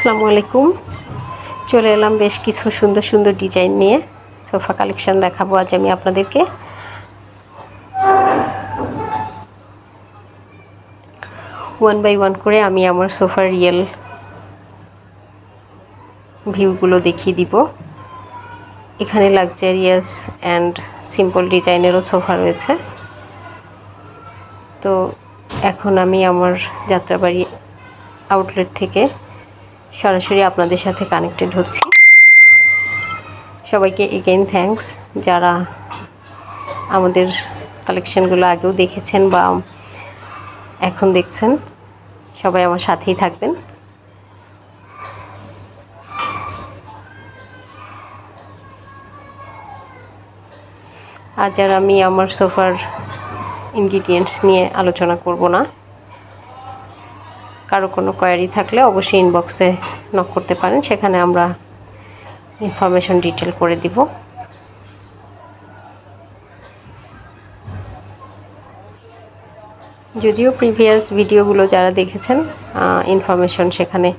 আসসালামু আলাইকুম। চলে এলাম বেশ কিছু সুন্দর সুন্দর ডিজাইন নিয়ে সোফা কালেকশন দেখাবো আজ আমি আপনাদেরকে। ওয়ান বাই ওয়ান করে আমি আমার সোফার রিয়েল ভিউগুলো দেখিয়ে দিব। এখানে লাক্সারিয়াস অ্যান্ড সিম্পল ডিজাইনেরও সোফা রয়েছে। তো এখন আমি আমার যাত্রাবাড়ি আউটলেট থেকে সরাসরি আপনাদের সাথে কানেক্টেড হচ্ছি। সবাইকে এগেইন থ্যাঙ্কস, যারা আমাদের কালেকশনগুলো আগেও দেখেছেন বা এখন দেখছেন, সবাই আমার সাথেই থাকবেন। আজ আর আমি আমার সোফার ইনগ্রিডিয়েন্টস নিয়ে আলোচনা করব না। কারো কোনো কোয়ারি থাকলে অবশ্যই ইনবক্সে নক করতে পারেন, সেখানে আমরা ইনফরমেশন ডিটেল করে দিব। যদিও প্রিভিয়াস ভিডিওগুলো যারা দেখেছেন ইনফরমেশন সেখানে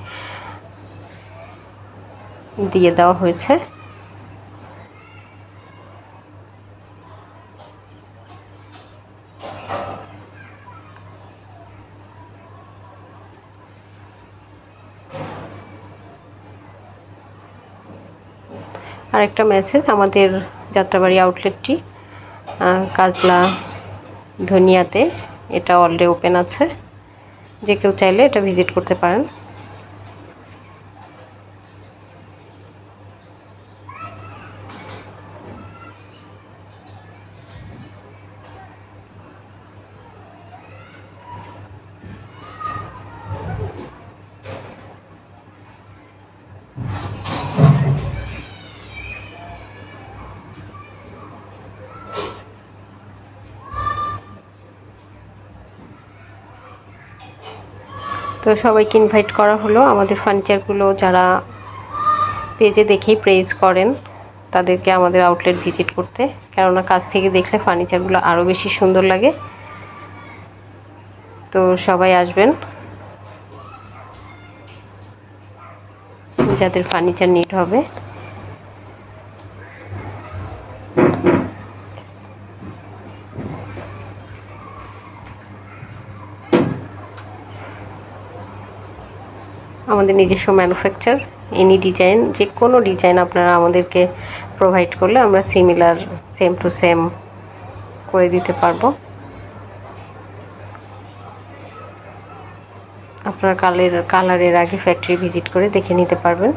দিয়ে দেওয়া হয়েছে। আরেকটা মেসেজ, আমাদের যাত্রাবাড়ি আউটলেটটি কাজলা ধনিয়াতে, এটা অলরেডি ওপেন আছে, যে কেউ চাইলে এটা ভিজিট করতে পারেন। তো সবাইকে ইনভাইট করা হলো। আমাদের ফার্নিচারগুলো যারা পেজে দেখেই প্রেজ করেন তাদেরকে আমাদের আউটলেট ভিজিট করতে, কেননা কাছ থেকে দেখলে ফার্নিচারগুলো আরও বেশি সুন্দর লাগে। তো সবাই আসবেন যাদের ফার্নিচার নিড হবে। আমাদের নিজস্ব ম্যানুফ্যাকচার, এনি ডিজাইন, যে কোনো ডিজাইন আপনারা আমাদেরকে প্রোভাইড করলে আমরা সিমিলার সেম টু সেম করে দিতে পারবো। আপনার কালারের আগে ফ্যাক্টরি ভিজিট করে দেখে নিতে পারবেন।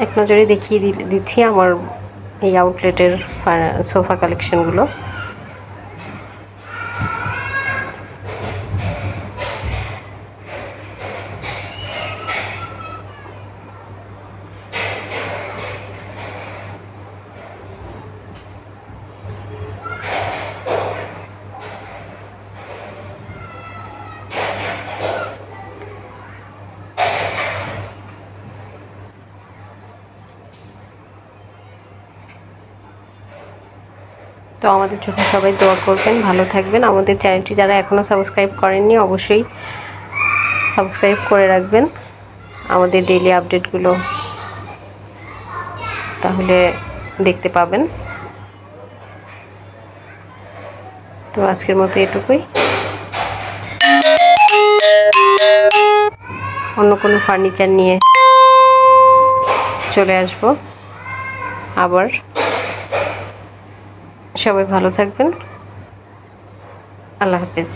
এক নজরে দেখিয়ে দিচ্ছি আমার এই আউটলেটের সোফা কালেকশনগুলো। তো আমাদের জন্য সবাই দোয়া করবেন, ভালো থাকবেন। আমাদের চ্যানেলটি যারা এখনও সাবস্ক্রাইব করেননি অবশ্যই সাবস্ক্রাইব করে রাখবেন আমাদের ডেইলি আপডেটগুলো, তাহলে দেখতে পাবেন। তো আজকের মতো এটুকুই। অন্য কোনো ফার্নিচার নিয়ে চলে আসবো আবার। সবাই ভালো থাকবেন। আল্লাহ হাফেজ।